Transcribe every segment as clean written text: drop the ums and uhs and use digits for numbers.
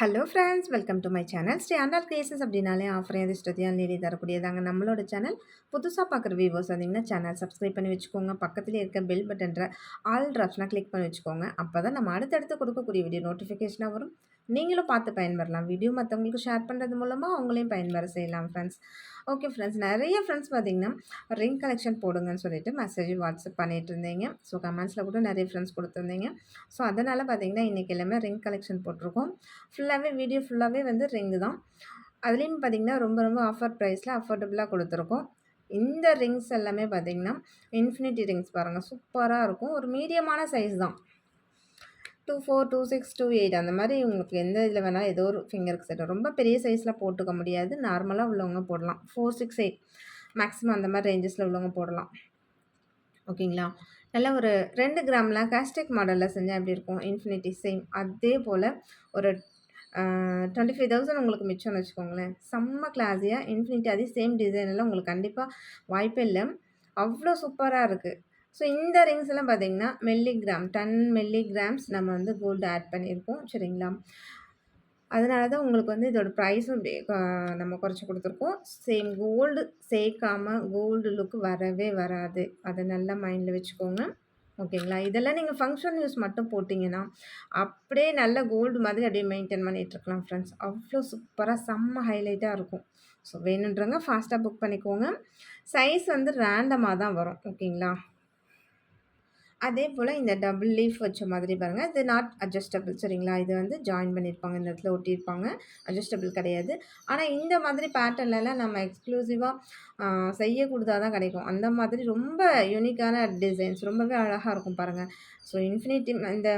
Hello friends, welcome to my channel. Sri Andal creations அப்படின்னாலே offer அதிர்ஷ்டத்தையும் நீடி தரக்கூடியதாங்க நம்மளோட சேனல். புதுசாக பார்க்குற வியூவர்ஸ் வந்தீங்கன்னா சேனல் சப்ஸ்கிரைப் பண்ணி வச்சுக்கோங்க. பக்கத்தில் இருக்க பெல் பட்டன்ற ஆல் ட்ராப்ஸ்னால் கிளிக் பண்ணி வச்சுக்கோங்க. அப்போ தான் நம்ம அடுத்தடுத்து கொடுக்கக்கூடிய வீடியோ நோட்டிஃபிகேஷனாக வரும். நீங்களும் பார்த்து பயன்பெறலாம். வீடியோ மற்றவங்களுக்கு ஷேர் பண்ணுறது மூலமாக அவங்களையும் பயன்பெற செய்யலாம் ஃப்ரெண்ட்ஸ். ஓகே ஃப்ரெண்ட்ஸ், நிறைய ஃப்ரெண்ட்ஸ் பார்த்தீங்கன்னா ரிங் கலெக்ஷன் போடுங்கன்னு சொல்லிட்டு மெசேஜ் வாட்ஸ்அப் பண்ணிட்டு இருந்தீங்க. ஸோ கமெண்ட்ஸில் கூட நிறைய ஃப்ரெண்ட்ஸ் கொடுத்துருந்தீங்க. ஸோ அதனால் பார்த்தீங்கன்னா இன்றைக்கி எல்லாமே ரிங் கலெக்ஷன் போட்டிருக்கோம். ஃபுல்லாகவே வீடியோ ஃபுல்லாகவே வந்து ரிங்கு தான். அதுலேயும் பார்த்திங்கன்னா ரொம்ப ரொம்ப ஆஃபர் ப்ரைஸில் அஃபோர்டபுளாக கொடுத்துருக்கோம். இந்த ரிங்ஸ் எல்லாமே பார்த்திங்கன்னா இன்ஃபினிட்டி ரிங்ஸ் பாருங்கள், சூப்பராக இருக்கும். ஒரு மீடியமான சைஸ் தான். 24, 26, 28 அந்த மாதிரி உங்களுக்கு எந்த இதில் வேணாலும் ஏதோ ஒரு ஃபிங்கருக்கு செட். ரொம்ப பெரிய சைஸில் போட்டுக்க முடியாது. நார்மலாக உள்ளவங்க போடலாம். 4, 6, 8 மேக்ஸிமம் அந்த மாதிரி ரேஞ்சஸில் உள்ளவங்க போடலாம். ஓகேங்களா? நல்லா ஒரு 2 கிராமில் கேஸ்டிக் மாடலில் செஞ்சால் எப்படி இருக்கும்? இன்ஃபினிட்டி சேம் அதே போல் ஒரு 25,000 உங்களுக்கு மிச்சம்னு வச்சுக்கோங்களேன். செம்ம கிளாஸியாக இன்ஃபினிட்டி அதே சேம் டிசைனில் உங்களுக்கு கண்டிப்பாக வாய்ப்பே இல்லை. அவ்வளோ சூப்பராக இருக்குது. ஸோ இந்த ரிங்ஸ் எல்லாம் பார்த்தீங்கன்னா மில்லிகிராம் 10 மில்லிகிராம்ஸ் நம்ம வந்து கோல்டு ஆட் பண்ணியிருக்கோம். சரிங்களா? அதனால தான் உங்களுக்கு வந்து இதோட ப்ரைஸும் நம்ம குறைச்சி கொடுத்துருக்கோம். சேம் கோல்டு சேர்க்காம கோல்டு லுக் வரவே வராது. அதை நல்லா மைண்டில் வச்சுக்கோங்க. ஓகேங்களா? இதெல்லாம் நீங்கள் ஃபங்க்ஷன் யூஸ் மட்டும் போட்டிங்கன்னா அப்படியே நல்ல கோல்டு மாதிரி அப்படியே மெயின்டைன் பண்ணிகிட்ருக்கலாம் ஃப்ரெண்ட்ஸ். அவ்வளோ சூப்பராக செம்ம ஹைலைட்டாக இருக்கும். ஸோ வேணுன்றவங்க ஃபாஸ்ட்டாக புக் பண்ணிக்கோங்க. சைஸ் வந்து ரேண்டமாக தான் வரும். ஓகேங்களா? அதே போல் இந்த டபுள் லீஃப் வச்ச மாதிரி பாருங்கள். இது நாட் அட்ஜஸ்டபிள். சரிங்களா? இது வந்து ஜாயின் பண்ணியிருப்பாங்க. இந்த இடத்துல ஒட்டியிருப்பாங்க. அட்ஜஸ்டபிள் கிடையாது. ஆனால் இந்த மாதிரி பேட்டர்ன்லலாம் நம்ம எக்ஸ்க்ளூசிவாக செய்ய கொடுத்தா தான் கிடைக்கும். அந்த மாதிரி ரொம்ப யூனிக்கான டிசைன்ஸ் ரொம்பவே அழகாக இருக்கும் பாருங்கள். ஸோ இன்ஃபினிட்டி இந்த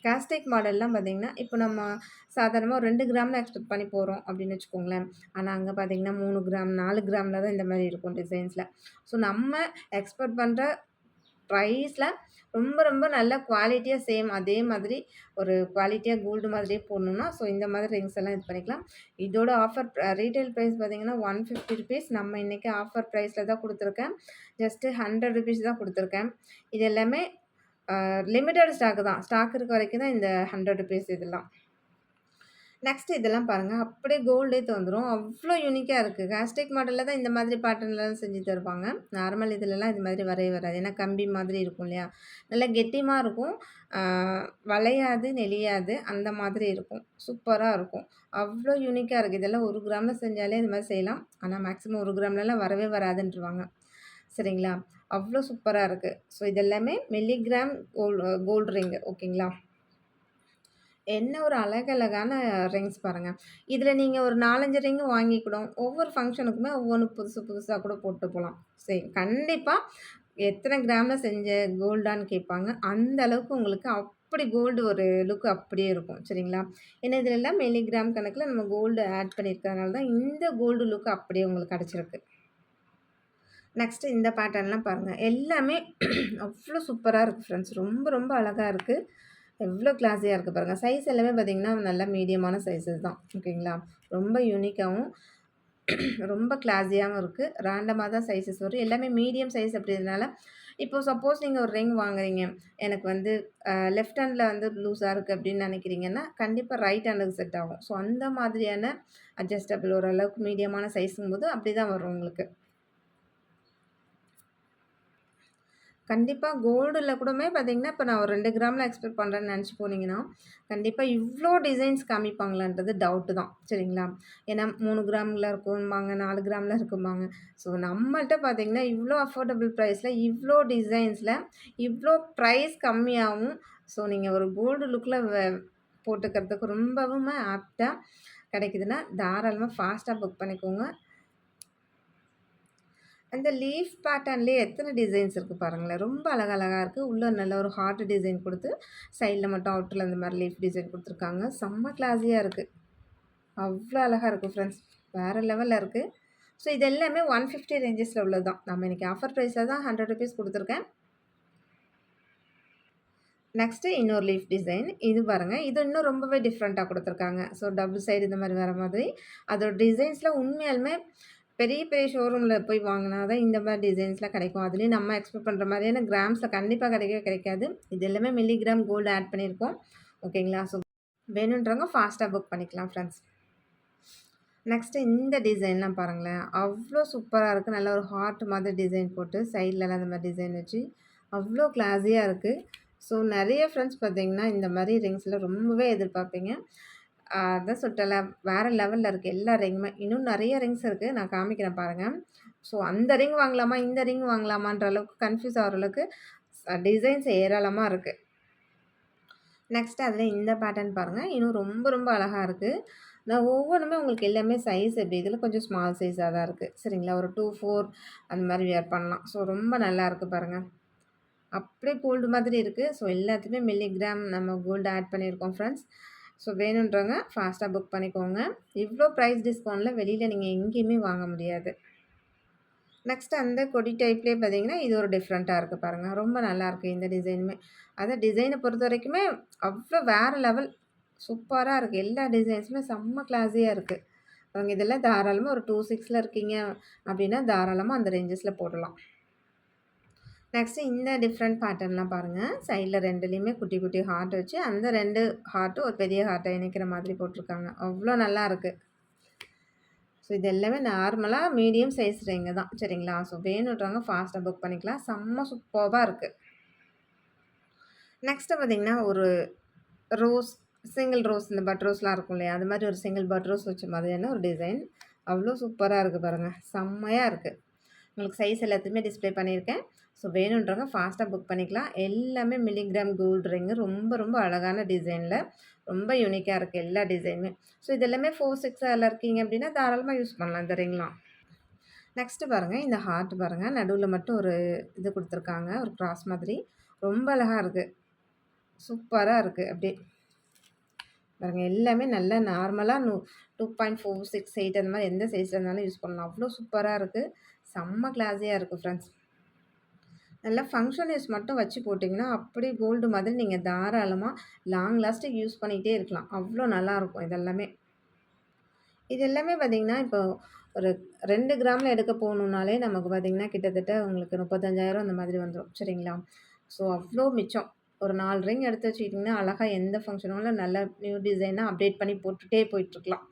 கேஸ்டிக் மாடல்லாம் பார்த்திங்கன்னா இப்போ நம்ம சாதாரணமாக ஒரு 2 கிராமில் எக்ஸ்பெக்ட் பண்ணி போகிறோம் அப்படின்னு வச்சுக்கோங்களேன். ஆனால் அங்கே பார்த்திங்கன்னா 3 கிராம் 4 கிராமில் தான் இந்த மாதிரி இருக்கும் டிசைன்ஸில். ஸோ நம்ம எக்ஸ்பெக்ட் பண்ணுற ப்ரைஸில் ரொம்ப ரொம்ப நல்ல குவாலிட்டியாக சேம் அதே மாதிரி ஒரு குவாலிட்டியாக கோல்டு மாதிரியே போடணுன்னா ஸோ இந்த மாதிரி ரிங்ஸ் எல்லாம் இது பண்ணிக்கலாம். இதோட ஆஃபர் ரீட்டைல் ப்ரைஸ் பார்த்திங்கன்னா 150 ருபீஸ். நம்ம இன்றைக்கி ஆஃபர் ப்ரைஸில் தான் கொடுத்துருக்கேன். ஜஸ்ட்டு 100 ருபீஸ் தான் கொடுத்துருக்கேன். இது எல்லாமே லிமிட்டட் ஸ்டாக்கு தான். ஸ்டாக் இருக்க வரைக்கும் தான் இந்த 100 ருபீஸ் இதெல்லாம். நெக்ஸ்ட்டு இதெல்லாம் பாருங்கள், அப்படியே கோல்டே வந்துடும். அவ்வளோ யூனிக்காக இருக்குது. கேஸ்டிக் மாடலில் தான் இந்த மாதிரி பேட்டர்ன்லாம் செஞ்சு தருவாங்க. நார்மல் இதிலலாம் இது மாதிரி வரவே வராது. ஏன்னா கம்பி மாதிரி இருக்கும் இல்லையா? நல்லா கெட்டியமாக இருக்கும். வளையாது, நெளியாது அந்த மாதிரி இருக்கும். சூப்பராக இருக்கும். அவ்வளோ யூனிக்காக இருக்குது. இதெல்லாம் 1 கிராமில் செஞ்சாலே இது மாதிரி செய்யலாம். ஆனால் மேக்ஸிமம் 1 கிராம்லலாம் வரவே வராதுன்ருவாங்க. சரிங்களா? அவ்வளோ சூப்பராக இருக்குது. ஸோ இதெல்லாமே மில்லிகிராம் கோல்டு ரிங்கு. ஓகேங்களா? என்ன ஒரு அழகழகான ரிங்ஸ் பாருங்கள். இதில் நீங்கள் ஒரு 4, 5 ரிங்கு வாங்கிக்கூடும். ஒவ்வொரு ஃபங்க்ஷனுக்குமே ஒவ்வொன்று புதுசு புதுசாக கூட போட்டு போகலாம். சரி, கண்டிப்பாக எத்தனை கிராமில் செஞ்ச கோல்டான்னு கேட்பாங்க. அந்த அளவுக்கு உங்களுக்கு அப்படி கோல்டு ஒரு லுக் அப்படியே இருக்கும். சரிங்களா? ஏன்னா இதிலெல்லாம் மில்லிகிராம் கணக்கில் நம்ம கோல்டு ஆட் பண்ணியிருக்கிறதுனால தான் இந்த கோல்டு லுக் அப்படியே உங்களுக்கு கிடச்சிருக்கு. நெக்ஸ்ட்டு இந்த பேட்டர்ன்லாம் பாருங்கள். எல்லாமே அவ்வளோ சூப்பராக இருக்குது ஃப்ரெண்ட்ஸ். ரொம்ப ரொம்ப அழகாக இருக்குது. எவ்வளோ கிளாஸியாக இருக்குது பாருங்கள். சைஸ் எல்லாமே பார்த்திங்கன்னா நல்ல மீடியமான சைஸஸ் தான். ஓகேங்களா? ரொம்ப யூனிக்காகவும் ரொம்ப கிளாஸியாகவும் இருக்குது. ரேண்டமாக தான் சைஸஸ் வரும். எல்லாமே மீடியம் சைஸ் அப்படின்றதுனால இப்போது சப்போஸ் நீங்கள் ஒரு ரிங் வாங்குறீங்க, எனக்கு வந்து லெஃப்ட் ஹேண்டில் வந்து லூஸாக இருக்குது அப்படின்னு நினைக்கிறீங்கன்னா கண்டிப்பாக ரைட் ஹேண்டுக்கு செட் ஆகும். ஸோ அந்த மாதிரியான அட்ஜஸ்டபிள் ஓரளவுக்கு மீடியமான சைஸுங்கும்போது அப்படி தான் வரும் உங்களுக்கு. கண்டிப்பாக கோல்டில் கூடமே பார்த்தீங்கன்னா, இப்போ நான் ஒரு 2 கிராமில் எக்ஸ்பெக்ட் பண்ணுறேன்னு நினச்சி போனீங்கன்னா, கண்டிப்பாக இவ்வளோ டிசைன்ஸ் காமிப்பாங்களான்றது டவுட்டு தான். சரிங்களா? ஏன்னா 3 கிராமில் இருக்கும்பாங்க, 4 கிராமில் இருக்கும்பாங்க. ஸோ நம்மள்ட்ட பார்த்தீங்கன்னா, இவ்வளோ அஃபோர்டபுள் ப்ரைஸில், இவ்வளோ டிசைன்ஸில், இவ்வளோ ப்ரைஸ் கம்மியாகவும், ஸோ நீங்கள் ஒரு கோல்டு லுக்கில் போட்டுக்கிறதுக்கு ரொம்பவும் ஆப்டாக கிடைக்குதுன்னா, தாராளமாக ஃபாஸ்ட்டாக புக் பண்ணிக்கோங்க. அந்த லீஃப் பேட்டர்ன்லேயே எத்தனை டிசைன்ஸ் இருக்குது பாருங்களேன். ரொம்ப அழகழகாக இருக்குது. உள்ளே நல்ல ஒரு ஹார்ட் டிசைன் கொடுத்து சைடில் மட்டும் அவுட்டரில் அந்த மாதிரி லீஃப் டிசைன் கொடுத்துருக்காங்க. செம்ம கிளாஸியாக இருக்குது. அவ்வளோ அழகாக இருக்குது ஃப்ரெண்ட்ஸ். வேறு லெவலில் இருக்குது. ஸோ இது எல்லாமே 150 ரேஞ்சஸில் உள்ளது தான். நம்ம இன்றைக்கி ஆஃபர் ப்ரைஸில் தான் 100 ருபீஸ் கொடுத்துருக்கேன். நெக்ஸ்ட்டு இன்னொரு லீஃப் டிசைன். இது பாருங்கள். இது இன்னும் ரொம்பவே டிஃப்ரெண்ட்டாக கொடுத்துருக்காங்க. ஸோ டபுள் சைடு இந்த மாதிரி வர மாதிரி. அதோட டிசைன்ஸில் உண்மையாலுமே பெரிய பெரிய ஷோரூமில் போய் வாங்கினா தான் இந்த மாதிரி டிசைன்ஸ்லாம் கிடைக்கும். அதுலேயும் நம்ம எக்ஸ்பெக்ட் பண்ணுற மாதிரியான கிராம்ஸில் கண்டிப்பாக கிடைக்கவே கிடைக்காது. இது எல்லாமே மில்லிகிராம் கோல்டு ஆட் பண்ணியிருக்கோம். ஓகேங்களா? ஸோ வேணுன்றவங்க ஃபாஸ்ட்டா புக் பண்ணிக்கலாம் ஃப்ரெண்ட்ஸ். நெக்ஸ்ட்டு இந்த டிசைன்லாம் பாருங்களேன். அவ்ளோ சூப்பரா இருக்கு. நல்ல ஒரு ஹார்ட் மாதிரி டிசைன் போட்டு சைட்லலாம் இந்த மாரி டிசைன் வச்சு, அவ்ளோ கிளாஸியா இருக்கு. ஸோ நெறைய ஃப்ரெண்ட்ஸ் பார்த்தீங்கன்னா, இந்த மாரி ரிங்ஸ்ல ரொம்பவே எதிர்பார்ப்பீங்க. அதான் சொல்ட்டேன்ல, வேற லெவல்ல இருக்கு எல்லா ரிங்குமே. இன்னும் நெறைய ரிங்ஸ் இருக்கு. நான் காமிக்கிறேன் பாருங்க. ஸோ அந்த ரிங் வாங்கலாமா? இந்த ரிங் வாங்கலாமான்ற அளவுக்கு கன்ஃப்யூஸ் ஆகுற அளவுக்கு டிசைன்ஸ் ஏராளமா இருக்கு. நெக்ஸ்ட் அதில இந்த பேட்டர்ன் பாருங்க. இன்னும் ரொம்ப ரொம்ப அழகா இருக்கு. நான் ஒவ்வொன்னுமே உங்களுக்கு எல்லாமே சைஸ் எப்படி இதில கொஞ்சம் ஸ்மால் சைஸா தான் இருக்கு. சரிங்களா? ஒரு 2, 4 அந்த மாரி வியர் பண்ணலாம். ஸோ ரொம்ப நல்லா இருக்கு பாருங்க. அப்படியே கோல்டு மாதிரி இருக்கு. ஸோ எல்லாத்துக்குமே மில்லிகிராம் நம்ம கோல்டு ஆட் பண்ணியிருக்கோம் ஃப்ரெண்ட்ஸ். ஸோ வேணுன்றவங்க ஃபாஸ்ட்டா புக் பண்ணிக்கோங்க. இவ்ளோ பிரைஸ் டிஸ்கவுண்ட்ல வெளியில நீங்க எங்கேயுமே வாங்க முடியாது. நெக்ஸ்ட் அந்த கொடி டைப்லயே பார்த்தீங்கன்னா, இது ஒரு டிஃப்ரெண்ட்டா இருக்கு பாருங்க. ரொம்ப நல்லாயிருக்கு இந்த டிசைனுமே. அதான் டிசைன பொறுத்தவரைக்குமே அவ்ளோ வேற லெவல் சூப்பரா இருக்கு. எல்லா டிசைன்ஸுமே செம்ம கிளாஸியா இருக்கு. பாருங்க இதெல்லாம் தாராளமா ஒரு 2,6ல இருக்கீங்க அப்டின்னா, தாராளமா அந்த ரேஞ்சஸ்ல போடலாம். நெக்ஸ்ட்டு இந்த டிஃப்ரெண்ட் பேட்டர்ன்லாம் பாருங்க. சைட்ல 2லயுமே குட்டி குட்டி ஹார்ட் வச்சு, அந்த 2 ஹார்ட்டும் ஒரு பெரிய ஹார்ட்ட இணைக்கிற மாதிரி போட்டுருக்காங்க. அவ்ளோ நல்லாருக்கு. ஸோ இது எல்லாமே நார்மலா மீடியம் சைஸ் ரிங்கு தான். சரிங்களா? ஸோ வேணுன்றவங்க ஃபாஸ்ட்டா புக் பண்ணிக்கலாம். செம்ம சூப்பர்பா இருக்கு. நெக்ஸ்ட்டு பார்த்தீங்கன்னா, ஒரு ரோஸ் சிங்கிள் ரோஸ் இந்த பட் ரோஸ்லாம் இருக்கும் இல்லையா? அது மாரி ஒரு சிங்கிள் பட் ரோஸ் வச்ச மாதிரியான ஒரு டிசைன். அவ்ளோ சூப்பரா இருக்கு பாருங்க. செம்மையா இருக்கு. உங்களுக்கு சைஸ் எல்லாத்தையுமே டிஸ்ப்ளே பண்ணியிருக்கேன். ஸோ வேணுன்றவங்க ஃபாஸ்ட்டா புக் பண்ணிக்கலாம். எல்லாமே மில்லிகிராம் கோல்டு ரிங்கு. ரொம்ப ரொம்ப அழகான டிசைன்ல. ரொம்ப யூனிக்கா இருக்கு எல்லா டிசைனுமே. ஸோ இது எல்லாமே 4, 6 இருக்கீங்க அப்டின்னா, தாராளமா யூஸ் பண்ணலாம் இந்த ரிங்லாம். நெக்ஸ்ட்டு பாருங்க, இந்த ஹார்ட் பாருங்க. நடுவுல மட்டும் ஒரு இது குடுத்துருக்காங்க. ஒரு கிராஸ் மாதிரி. ரொம்ப அழகா இருக்கு. சூப்பரா இருக்கு. அப்டியே பாருங்க எல்லாமே நல்லா நார்மலா 2.468 அந்த மாரி எந்த சைஸ்ல இருந்தாலும் யூஸ் பண்ணலாம். அவ்ளோ சூப்பரா இருக்கு. செம்ம கிளாஸியா இருக்கு ஃப்ரெண்ட்ஸ். நல்லா ஃபங்ஷன் யூஸ் மட்டும் வச்சு போட்டிங்கன்னா, அப்படியே கோல்டு மாதிரி நீங்க தாராளமா லாங் லாஸ்ட்டிங் யூஸ் பண்ணிட்டே இருக்கலாம். அவ்ளோ நல்லாருக்கும் இதெல்லாமே. இது எல்லாமே பார்த்தீங்கன்னா, இப்போ ஒரு 2 கிராம்ல எடுக்க போணும்னாலே நமக்கு பார்த்தீங்கன்னா, கிட்டத்தட்ட உங்களுக்கு 35,000 அந்த மாதிரி வந்துரும். சரிங்களா? ஸோ அவ்ளோ மிச்சம். ஒரு 4 ரிங் எடுத்து வச்சுக்கிட்டிங்கன்னா, அழகா எந்த ஃபங்ஷனாலும் நல்ல நியூ டிசைனா அப்டேட் பண்ணி போட்டுட்டே போயிட்டுருக்கலாம்.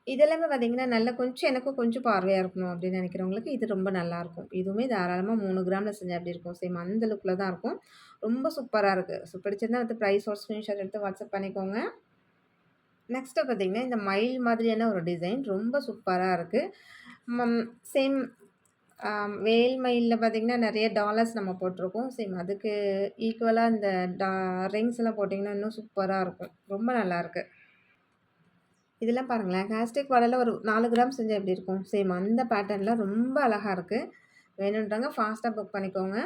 இதெல்லாமே பார்த்தீங்கன்னா, நல்லா கொஞ்சம் எனக்கும் கொஞ்சம் பார்வையா இருக்கணும் அப்டின்னு நெனைக்கிறவங்களுக்கு இது ரொம்ப நல்லாருக்கும். இதுவுமே தாராளமா 3 கிராம்ல செஞ்சா எப்டி இருக்கும்? சேம் அந்த லுக்ல தான் இருக்கும். ரொம்ப சூப்பரா இருக்கு. ஸோ பிடிச்சிருந்தா வந்து பிரைஸோட ஸ்க்ரீன்ஷாட் எடுத்து வாட்ஸ்அப் பண்ணிக்கோங்க. நெக்ஸ்ட்டு பார்த்தீங்கன்னா, இந்த மயில் மாதிரியான ஒரு டிசைன் ரொம்ப சூப்பரா இருக்கு. மம் சேம் அ வேல் மயில்ல பார்த்தீங்கன்னா, நெறைய டாலர்ஸ் நம்ம போட்டுருக்கோம். சேம் அதுக்கு ஈக்குவலா இந்த டா ரிங்ஸ்லாம் போட்டிங்கன்னா, இன்னும் சூப்பரா இருக்கும். ரொம்ப நல்லாருக்கு. இதெல்லாம் பாருங்களேன், ஹேர்ஸ்டிக் மாடல்ல ஒரு 4 கிராம் செஞ்சா எப்படி இருக்கும்? சேம் அந்த பேட்டர்ன்ல ரொம்ப அழகா இருக்கு. வேணுன்றவங்க ஃபாஸ்ட்டா புக் பண்ணிக்கோங்க.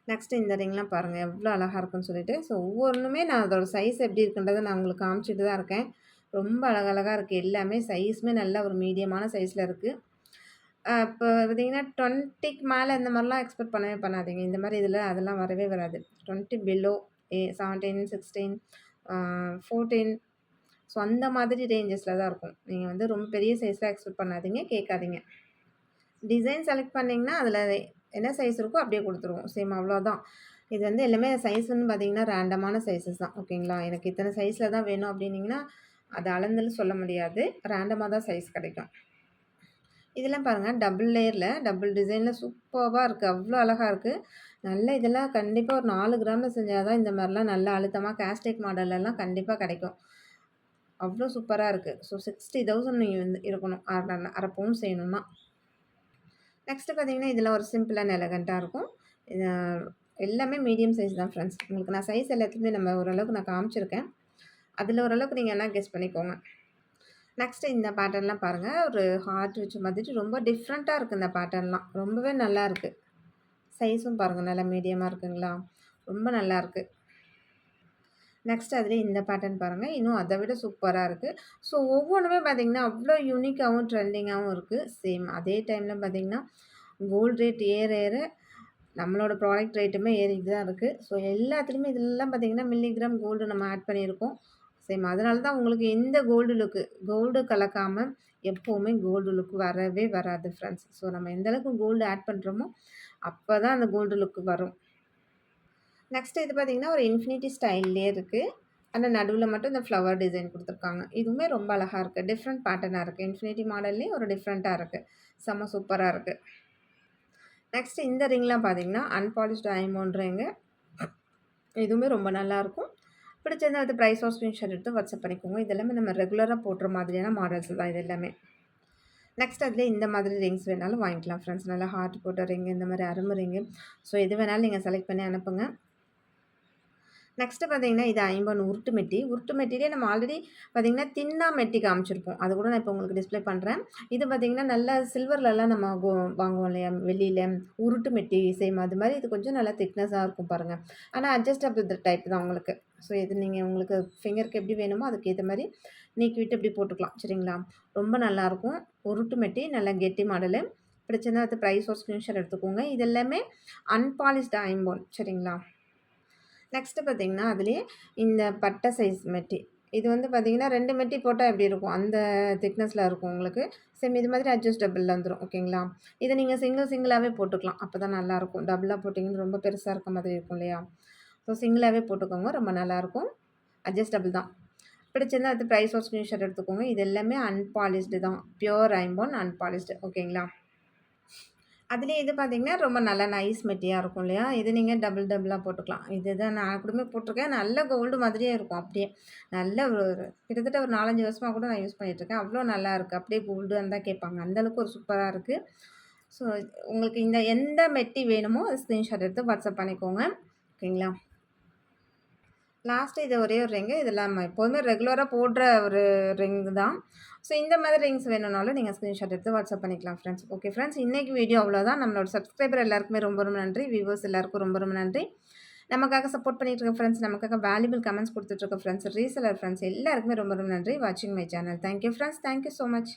நெக்ஸ்ட்டு இந்த ரிங்லாம் பாருங்க, எவ்ளோ அழகா இருக்குன்னு சொல்லிட்டு. ஸோ ஒவ்வொன்னுமே நான் அதோட சைஸ் எப்படி இருக்குன்றத நான் உங்களுக்கு காமிச்சுட்டு தான் இருக்கேன். ரொம்ப அழகழகா இருக்கு. எல்லாமே சைஸுமே நல்ல ஒரு மீடியமான சைஸ்ல இருக்கு. இப்போ பார்த்தீங்கன்னா 20க்கு மேல இந்த மாரிலாம் எக்ஸ்பெக்ட் பண்ணவே பண்ணாதீங்க. இந்த மாரி இதில அதெல்லாம் வரவே வராது. 20 பிலோ 17, 16 ஆ 14 ஸோ அந்த மாதிரி ரேஞ்சஸ்ல தான் இருக்கும். நீங்க வந்து ரொம்ப பெரிய சைஸ்லாம் எக்ஸ்பெக்ட் பண்ணாதீங்க, கேட்காதீங்க. டிசைன் செலக்ட் பண்ணீங்கன்னா, அதில என்ன சைஸ் இருக்கோ அப்படியே குடுத்துருவோம். சேம் அவ்வளோதான். இது வந்து எல்லாமே சைஸ்ன்னு பார்த்தீங்கன்னா, ரேண்டமான சைஸஸ் தான். ஓகேங்களா? எனக்கு இத்தன சைஸ்ல தான் வேணும் அப்படின்னீங்கன்னா, அத அளந்துலாம் சொல்ல முடியாது. ரேண்டமா தான் சைஸ் கிடைக்கும். இதெல்லாம் பாருங்க டபுள் லேயர்ல, டபுள் டிசைன்ல சூப்பர்பா இருக்கு. அவ்ளோ அழகா இருக்கு. நல்ல இதெல்லாம் கண்டிப்பா ஒரு 4 கிராம்ல செஞ்சா தான் இந்த மாரிலாம் நல்லா அழுத்தமா கேஸ்டேக் மாடல்லலாம் கண்டிப்பா கிடைக்கும். அவ்ளோ சூப்பரா இருக்கு. ஸோ 60,000 நீங்க வந்து இருக்கணும். 1/2 பவுன் செய்யணும்னா. நெக்ஸ்ட்டு பார்த்தீங்கன்னா, இதில ஒரு சிம்பிள் அண்ட் எலகன்ட்டா இருக்கும். இது எல்லாமே மீடியம் சைஸ் தான் ஃப்ரெண்ட்ஸ். உங்களுக்கு நான் சைஸ் எல்லாத்தையுமே நம்ம ஓரளவுக்கு நான் காமிச்சிருக்கேன். அதில ஓரளவுக்கு நீங்க வேணா கெஸ் பண்ணிக்கோங்க. நெக்ஸ்ட்டு இந்த பேட்டர்ன்லாம் பாருங்க. ஒரு ஹார்ட் வச்ச மாதிரி ரொம்ப டிஃப்ரெண்ட்டா இருக்கு இந்த பேட்டர்ன்லாம். ரொம்பவே நல்லாருக்கு. சைஸும் பாருங்க நல்லா மீடியமா இருக்குங்களா? ரொம்ப நல்லாருக்கு. நெக்ஸ்ட் அதிலயே இந்த பேட்டர்ன் பாருங்க. இன்னும் அத விட சூப்பரா இருக்கு. ஸோ ஒவ்வொன்னுமே பார்த்தீங்கன்னா, அவ்ளோ யூனிக்காவும், ட்ரெண்டிங்காவும் இருக்கு. சேம் அதே டைம்ல பார்த்தீங்கன்னா, கோல்ட் ரேட் ஏற ஏற நம்மளோட ப்ராடக்ட் ரேட்டுமே ஏறிட்டு தான் இருக்கு. ஸோ எல்லாத்துலயுமே இதெல்லாம் பார்த்தீங்கன்னா, மில்லிகிராம் கோல்டு நம்ம ஆட் பண்ணியிருக்கோம். சேம் அதனால தான் உங்களுக்கு எந்த கோல்டு லுக்கு கோல்டு கலக்காம எப்பவுமே கோல்டு லுக் வரவே வராது ஃப்ரெண்ட்ஸ். ஸோ நம்ம எந்த அளவுக்கு கோல்டு ஆட் பண்றோமோ, அப்பதான் அந்த கோல்டு லுக் வரும். நெக்ஸ்ட் இது பார்த்தீங்கன்னா, ஒரு இன்ஃபினிட்டி ஸ்டைல்லேயே இருக்கு. ஆனா நடுவுல மட்டும் இந்த ஃப்ளவர் டிசைன் குடுத்துருக்காங்க. இதுவுமே ரொம்ப அழகா இருக்கு. டிஃப்ரெண்ட் பேட்டர்னா இருக்கு. இன்ஃபினிட்டி மாடல்லேயே ஒரு டிஃப்ரெண்ட்டா இருக்கு. செம்ம சூப்பரா இருக்கு. நெக்ஸ்ட் இந்த ரிங்லாம் பார்த்தீங்கன்னா, அன்பாலிஷ்டு டைமண்ட் ரிங்கு. இதுவுமே ரொம்ப நல்லாயிருக்கும். பிடிச்சிருந்தா வந்து பிரைஸ் ஆர் ஸ்க்ரீன்ஷாட் எடுத்து வாட்ஸ்அப் பண்ணிக்கோங்க. இது எல்லாமே நம்ம ரெகுலரா போடுற மாதிரியான மாடல்ஸ் தான் இது எல்லாமே. நெக்ஸ்ட் அதிலே இந்த மாதிரி ரிங்ஸ் வேணாலும் வாங்கிக்கலாம் ஃப்ரெண்ட்ஸ். நல்லா ஹார்ட் போட்ட ரிங், இந்த மாரி அரும்பு ரிங்கு. ஸோ எது வேணாலும் நீங்க செலக்ட் பண்ணி அனுப்புங்க. நெக்ஸ்ட்டு பார்த்தீங்கன்னா, இது ஐம்பொன் உருட்டு மெட்டி. உருட்டு மெட்டிலே நம்ம ஆல்ரெடி பார்த்தீங்கன்னா, தின்னா மெட்டி காமிச்சிருப்போம். அது கூட நான் இப்போ உங்களுக்கு டிஸ்ப்ளே பண்றேன். இது பார்த்தீங்கன்னா, நல்லா சில்வர்லலாம் நம்ம வாங்குவோம் இல்லையா? வெள்ளியில உருட்டு மெட்டி சேம் அது மாரி இது கொஞ்சம் நல்லா திக்னஸா இருக்கும் பாருங்க. ஆனா அட்ஜஸ்டபிள் டைப் தான் உங்களுக்கு. ஸோ இது நீங்க உங்களுக்கு ஃபிங்கருக்கு எப்படி வேணுமோ அதுக்கேத்த மாரி நீக்கி விட்டு இப்படி போட்டுக்கலாம். சரிங்களா? ரொம்ப நல்லாயிருக்கும். உருட்டு மெட்டி நல்லா கெட்டி மாடலு. பிடிச்சிருந்தா அது பிரைஸ் ஒரு ஸ்க்ரீன்ஷாட் எடுத்துக்கோங்க. இது எல்லாமே அன்பாலிஷ்டு ஐம்பொன். சரிங்களா? நெக்ஸ்ட்டு பார்த்தீங்கன்னா, அதிலேயே இந்த பட்டை சைஸ் மெட்டி. இது வந்து பார்த்தீங்கன்னா, 2 மெட்டி போட்டா எப்படி இருக்கும்? அந்த திக்னஸ்ல இருக்கும் உங்களுக்கு. சேம் இது மாதிரி அட்ஜஸ்டபிள்ல வந்துரும். ஓகேங்களா? இத நீங்க சிங்கிளாவே போட்டுக்கலாம். அப்பதான் நல்லாயிருக்கும். டபுளா போட்டிங்கன்னா ரொம்ப பெருசா இருக்க மாதிரி இருக்கும் இல்லையா? ஸோ சிங்கிளாவே போட்டுக்கோங்க. ரொம்ப நல்லாயிருக்கும். அட்ஜஸ்டபிள் தான். பிடிச்சிருந்தா அது பிரைஸ் ஒரு ஸ்க்ரீன்ஷாட் எடுத்துக்கோங்க. இது எல்லாமே அன்பாலிஷ்டு தான். பியூர் ஐம்பொன் அன்பாலிஷ்டு. ஓகேங்களா? அதிலேயே இது பார்த்தீங்கன்னா, ரொம்ப நல்லா நைஸ் மெட்டியா இருக்கும் இல்லையா? இது நீங்க டபுளா போட்டுக்கலாம். இதுதான் நான் கூடமே போட்டுருக்கேன். நல்ல கோல்டு மாதிரியே இருக்கும் அப்படியே. நல்ல ஒரு கிட்டத்தட்ட ஒரு 4, 5 வருஷமா கூட நான் யூஸ் பண்ணிட்டுருக்கேன். அவ்வளோ நல்லா இருக்கு. அப்படியே கோல்டுன்னு தான் கேட்பாங்க. அந்த அளவுக்கு ஒரு சூப்பரா இருக்கு. ஸோ உங்களுக்கு இந்த எந்த மெட்டி வேணுமோ, அத ஸ்க்ரீன்ஷாட் எடுத்து வாட்ஸ்அப் பண்ணிக்கோங்க. ஓகேங்களா? லாஸ்ட்டு இது ஒரே ஒரு ரிங்கு. இதெல்லாம் நம்ம எப்போதுமே ரெகுலரா போடுற ஒரு ரிங் தான். ஸோ இந்த மாதிரி ரிங்ஸ் வேணும்னாலும் நீங்க ஸ்க்ரீன்ஷாட் எடுத்து வாட்ஸ்அப் பண்ணிக்கலாம் ஃப்ரெண்ட்ஸ். ஓகே ஃப்ரெண்ட்ஸ், இன்னைக்கு வீடியோ அவ்வளோதான். நம்மளோட சப்ஸ்கிரைபர் எல்லாருக்குமே ரொம்ப ரொம்ப நன்றி. வியூவர்ஸ் எல்லாருக்கும் ரொம்ப ரொம்ப நன்றி. நமக்காக சப்போர்ட் பண்ணிட்டு இருக்க ஃப்ரெண்ட்ஸ், நமக்காக வேல்யூபிள் கமெண்ட்ஸ் குடுத்துட்டு இருக்க ஃப்ரெண்ட்ஸ், ரீசெல்லர் ஃப்ரெண்ட்ஸ் எல்லாருக்குமே ரொம்ப ரொம்ப நன்றி. வாட்சிங் my channel. Thank you friends. Thank you so much.